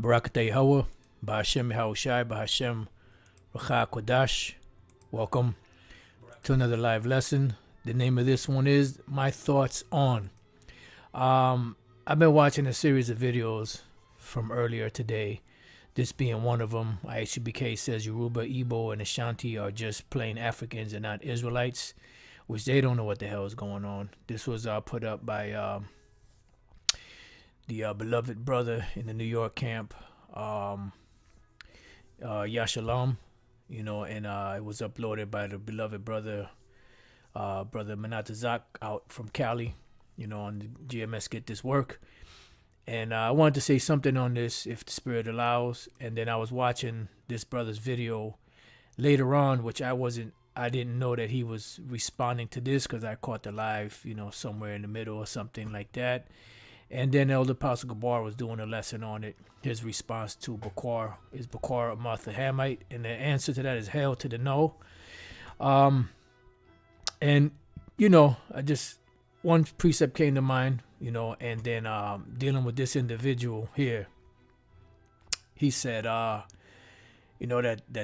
Barakatay Hawa, Bahashem Yahushai, Bahashem Racha Kodash. Welcome to another live lesson. The name of this one is My Thoughts On. I've been watching a series of videos from earlier today, this being one of them. IHBK says Yoruba, Igbo, and Ashanti are just plain Africans and not Israelites, which they don't know what the hell is going on. This was put up by the beloved brother in the New York camp, Yashalam, and it was uploaded by the beloved brother, brother Manatazak out from Cali, on the GMS Get This Work. And I wanted to say something on this, if the Spirit allows. And then I was watching this brother's video later on, which I didn't know that he was responding to this because I caught the live, somewhere in the middle or something like that. And then Elder Apostle Gabar was doing a lesson on it. His response to Bakar, is Bakar a Martha Hamite? And the answer to that is hell to the no. And, one precept came to mind, and then dealing with this individual here, he said, that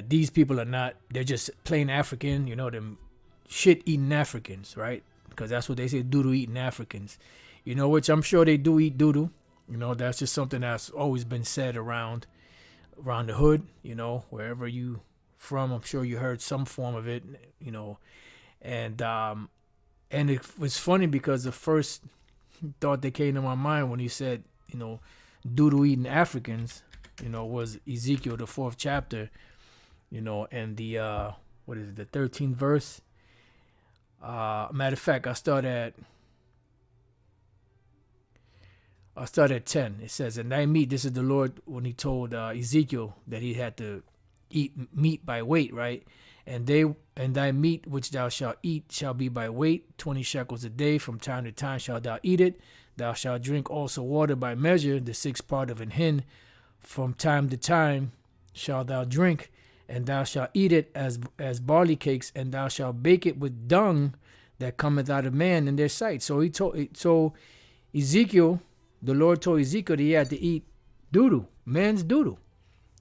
these people are not, they're just plain African, them shit-eating Africans, right? Because that's what they say, doo-doo-eating Africans. Which I'm sure they do eat doo-doo. That's just something that's always been said around the hood, wherever you from. I'm sure you heard some form of it, and it was funny because the first thought that came to my mind when he said, doo-doo eating Africans, was Ezekiel, the 4th chapter, and the, the 13th verse. Matter of fact, I start at 10. It says, and thy meat, this is the Lord when he told Ezekiel that he had to eat meat by weight, right? And thy meat which thou shalt eat shall be by weight, 20 shekels a day. From time to time shalt thou eat it. Thou shalt drink also water by measure, the 6th part of an hin. From time to time shalt thou drink, and thou shalt eat it as barley cakes, and thou shalt bake it with dung that cometh out of man in their sight. So Ezekiel, the Lord told Ezekiel that he had to eat doo-doo, man's doo-doo.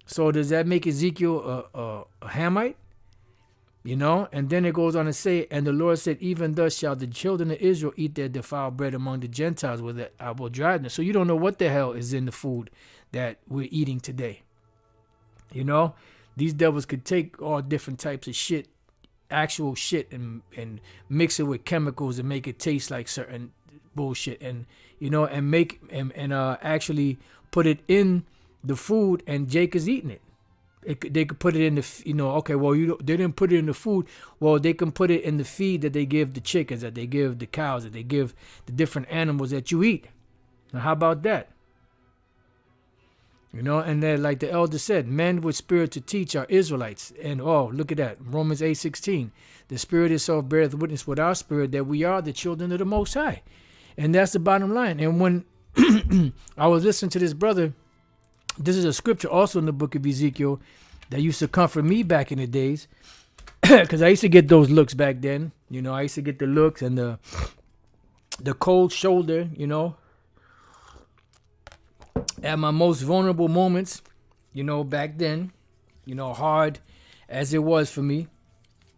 So does that make Ezekiel a Hamite? And then it goes on to say, and the Lord said, even thus shall the children of Israel eat their defiled bread among the Gentiles, with it I will drive them. So you don't know what the hell is in the food that we're eating today. These devils could take all different types of shit, actual shit, and mix it with chemicals and make it taste like certain bullshit, and and actually put it in the food, and Jake is eating it. They could put it in the, they didn't put it in the food. Well, they can put it in the feed that they give the chickens, that they give the cows, that they give the different animals that you eat. Now, how about that? And then, like the elder said, men with spirit to teach are Israelites. And, look at that. Romans 8:16. The Spirit itself beareth witness with our spirit that we are the children of the Most High. And that's the bottom line. And when I was listening to this brother, this is a scripture also in the book of Ezekiel that used to comfort me back in the days, because I used to get those looks back then. I used to get the looks and the cold shoulder, at my most vulnerable moments, back then, hard as it was for me,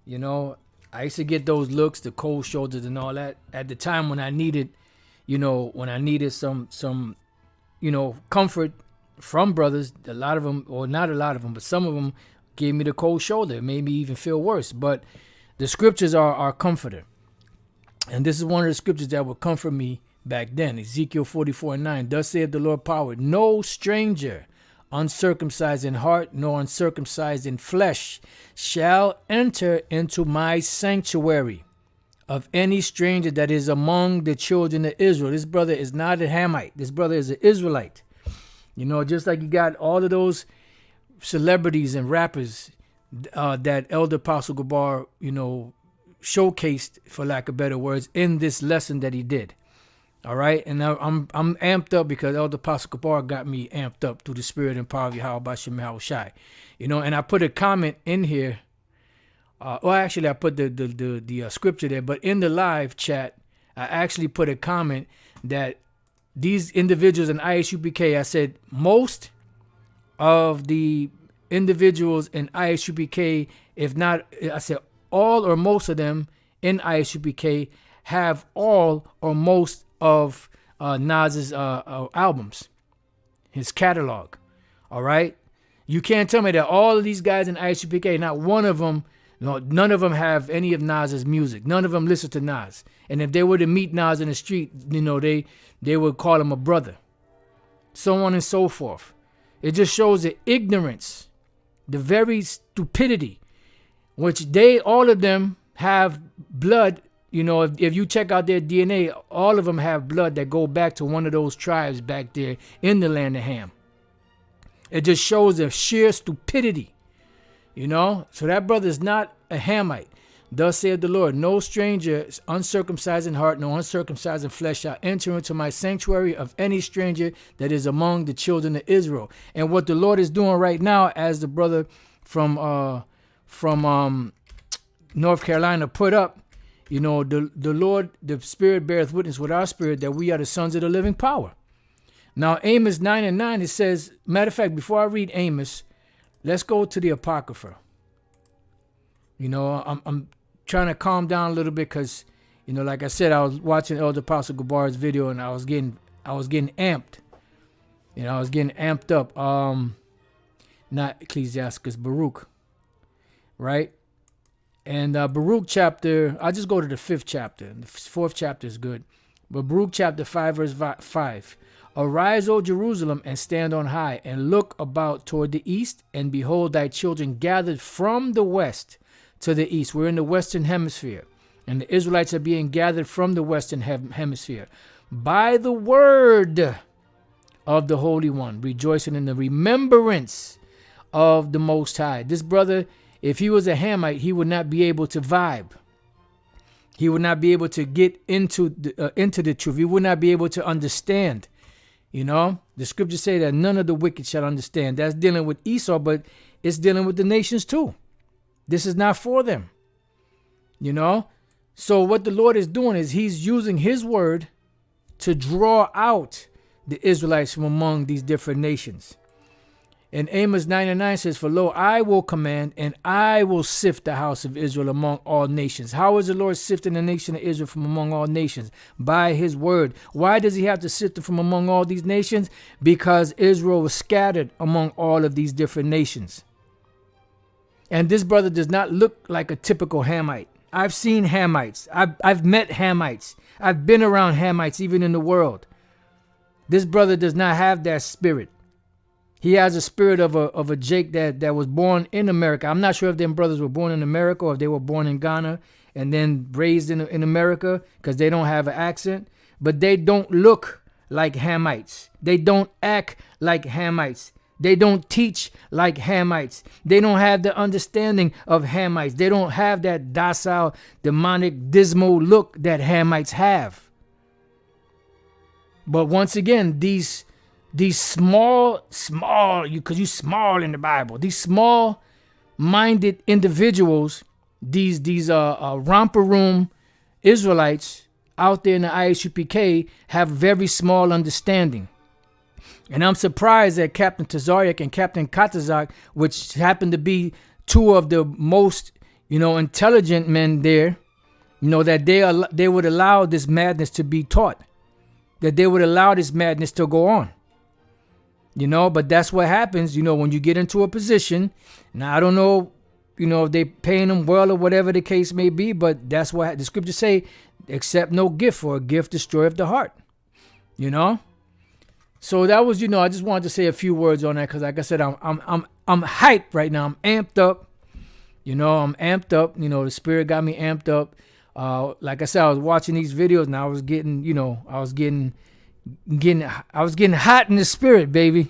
I used to get those looks, the cold shoulders and all that at the time when I needed, some comfort from brothers. A lot of them, or not a lot of them, but some of them gave me the cold shoulder. It made me even feel worse. But the scriptures are our comforter. And this is one of the scriptures that would comfort me back then. Ezekiel 44:9. Thus saith the Lord power, no stranger, uncircumcised in heart, nor uncircumcised in flesh, shall enter into my sanctuary of any stranger that is among the children of Israel. This brother is not a Hamite. This brother is an Israelite. Just like you got all of those celebrities and rappers that Elder Apostle Gabar, showcased, for lack of better words, in this lesson that he did. All right. And now I'm amped up because Elder Apostle Gabar got me amped up through the spirit and power of Yahweh Bashem Yahushai. And I put a comment in here. Actually, I put the scripture there, but in the live chat, I actually put a comment that these individuals in ISUPK, I said, most of the individuals in ISUPK, if not, I said all or most of them in ISUPK, have all or most of Nas's albums, his catalog. All right, you can't tell me that all of these guys in ISUPK, not one of them, no, none of them have any of Nas's music. None of them listen to Nas. And if they were to meet Nas in the street, they would call him a brother. So on and so forth. It just shows the ignorance, the very stupidity, which all of them have blood. If you check out their DNA, all of them have blood that go back to one of those tribes back there in the land of Ham. It just shows the sheer stupidity, So that brother is not a Hamite. Thus saith the Lord, no stranger uncircumcised in heart, no uncircumcised in flesh shall enter into my sanctuary of any stranger that is among the children of Israel. And what the Lord is doing right now, as the brother from North Carolina put up, the Lord, the Spirit beareth witness with our spirit that we are the sons of the living power. Now, Amos 9:9, it says, matter of fact, before I read Amos, let's go to the Apocrypha. I'm trying to calm down a little bit because, like I said, I was watching Elder Apostle Gabar's video and I was getting amped. I was getting amped up. Not Ecclesiasticus, Baruch, right? And Baruch chapter, I'll just go to the 5th chapter. The 4th chapter is good. But Baruch chapter 5, verse 5. Arise, O Jerusalem, and stand on high, and look about toward the east, and behold thy children gathered from the west to the east. We're in the western hemisphere, and the Israelites are being gathered from the western hemisphere by the word of the Holy One, rejoicing in the remembrance of the Most High. This brother, if he was a Hamite, he would not be able to vibe. He would not be able to get into the truth. He would not be able to understand. The scriptures say that none of the wicked shall understand. That's dealing with Esau, but it's dealing with the nations too. This is not for them. So what the Lord is doing is he's using his word to draw out the Israelites from among these different nations. And Amos 9:9 says, for lo, I will command and I will sift the house of Israel among all nations. How is the Lord sifting the nation of Israel from among all nations? By his word. Why does he have to sift them from among all these nations? Because Israel was scattered among all of these different nations. And this brother does not look like a typical Hamite. I've seen Hamites. I've met Hamites. I've been around Hamites even in the world. This brother does not have that spirit. He has a spirit of a Jake that was born in America. I'm not sure if them brothers were born in America or if they were born in Ghana and then raised in America, because they don't have an accent. But they don't look like Hamites. They don't act like Hamites. They don't teach like Hamites. They don't have the understanding of Hamites. They don't have that docile, demonic, dismal look that Hamites have. But once again, these small, because you small in the Bible, these small-minded individuals, these romper room Israelites out there in the ISUPK have very small understanding. And I'm surprised that Captain Tazariak and Captain Katazak, which happen to be two of the most, intelligent men there, that they would allow this madness to be taught, that they would allow this madness to go on. But that's what happens, when you get into a position. Now, I don't know, if they paying them well or whatever the case may be, but that's what the scriptures say, accept no gift, for a gift destroyeth the heart, So that was, I just wanted to say a few words on that, because like I said, I'm hyped right now. I'm amped up, I'm amped up, the spirit got me amped up. Like I said, I was watching these videos and I was getting, I was getting hot in the spirit, baby.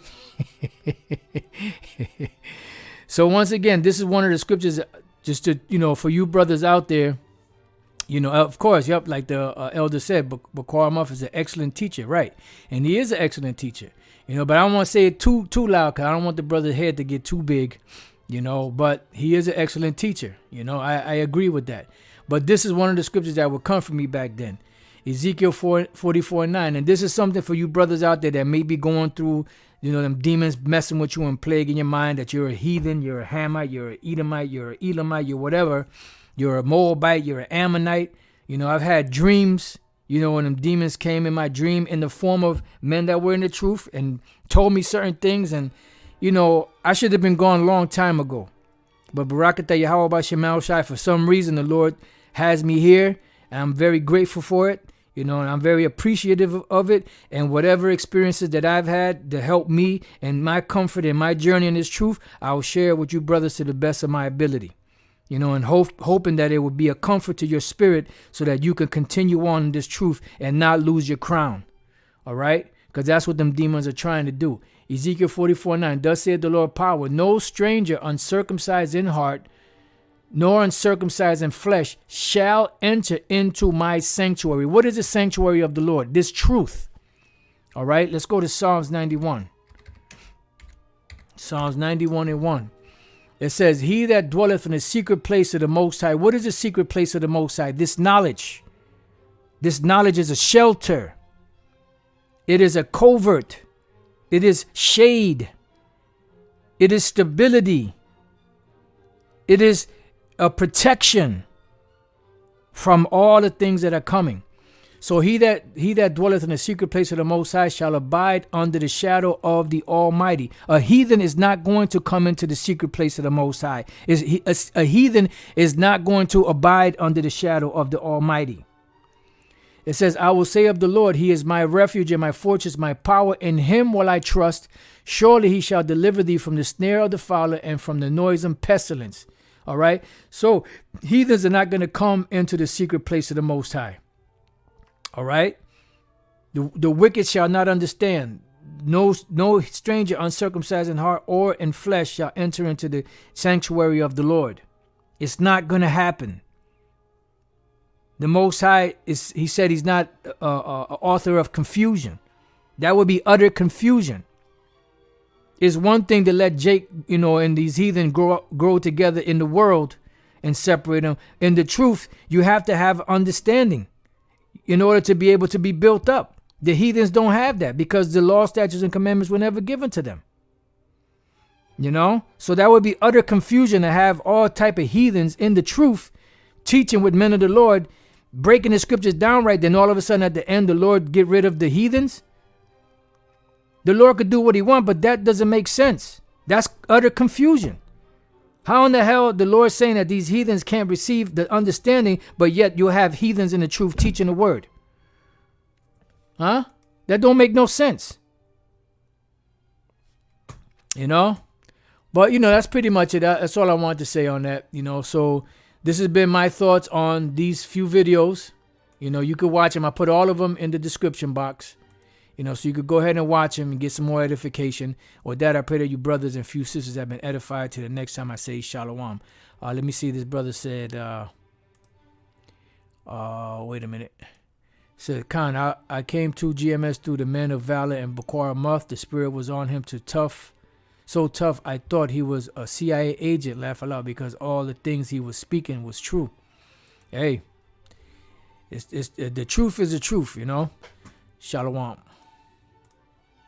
So once again, this is one of the scriptures just to, for you brothers out there, of course, yep, like the elder said, Bakar Muff is an excellent teacher, right? And he is an excellent teacher, but I don't want to say it too loud, because I don't want the brother's head to get too big, but he is an excellent teacher. I agree with that. But this is one of the scriptures that would come from me back then. Ezekiel 44:9. And this is something for you brothers out there that may be going through You know, them demons messing with you and plaguing your mind that you're a heathen, you're a Hamite, you're an Edomite, you're an Elamite, you're whatever. You're a Moabite, you're an Ammonite. You know, I've had dreams, you know, when them demons came in my dream in the form of men that were in the truth and told me certain things. And, you know, I should have been gone a long time ago. But Barakatah Yahweh Bashem Shai, for some reason, the Lord has me here. And I'm very grateful for it. You know, and I'm very appreciative of it. And whatever experiences that I've had to help me and my comfort and my journey in this truth, I will share it with you brothers to the best of my ability. You know, and hoping that it will be a comfort to your spirit so that you can continue on in this truth and not lose your crown. All right? Because that's what them demons are trying to do. Ezekiel 44:9, thus saith the Lord power, no stranger uncircumcised in heart, nor uncircumcised in flesh, shall enter into my sanctuary. What is the sanctuary of the Lord? This truth. All right? Let's go to Psalms 91. Psalms 91:1. It says, he that dwelleth in the secret place of the Most High. What is the secret place of the Most High? This knowledge. This knowledge is a shelter. It is a covert. It is shade. It is stability. It is a protection from all the things that are coming. So he that dwelleth in the secret place of the Most High shall abide under the shadow of the Almighty. A heathen is not going to come into the secret place of the Most High. A heathen is not going to abide under the shadow of the Almighty. It says, I will say of the Lord, he is my refuge and my fortress, my power. In him will I trust. Surely he shall deliver thee from the snare of the fowler and from the noisome pestilence. All right. So heathens are not going to come into the secret place of the Most High. All right. The wicked shall not understand. No stranger uncircumcised in heart or in flesh shall enter into the sanctuary of the Lord. It's not going to happen. The Most High he said he's not author of confusion. That would be utter confusion. It's one thing to let Jake, you know, and these heathen grow together in the world and separate them. In the truth, you have to have understanding in order to be able to be built up. The heathens don't have that because the law, statutes, and commandments were never given to them. You know? So that would be utter confusion to have all type of heathens in the truth, teaching with men of the Lord, breaking the scriptures down right. Then all of a sudden at the end, the Lord get rid of the heathens. The Lord could do what he wants, but that doesn't make sense. That's utter confusion. How in the hell the Lord saying that these heathens can't receive the understanding, but yet you'll have heathens in the truth teaching the word? Huh? That don't make no sense. You know? But, you know, that's pretty much it. That's all I wanted to say on that. You know, so this has been my thoughts on these few videos. You know, you could watch them. I put all of them in the description box. You know, so you could go ahead and watch them and get some more edification. With that, I pray that you brothers and few sisters have been edified to the next time I say Shalom. Let me see. This brother said, wait a minute. Said, Khan, I came to GMS through the men of valor and Bakwara Muff. The spirit was on him so tough, I thought he was a CIA agent. Laugh aloud because all the things he was speaking was true. Hey, it's the truth is the truth, you know. Shalom.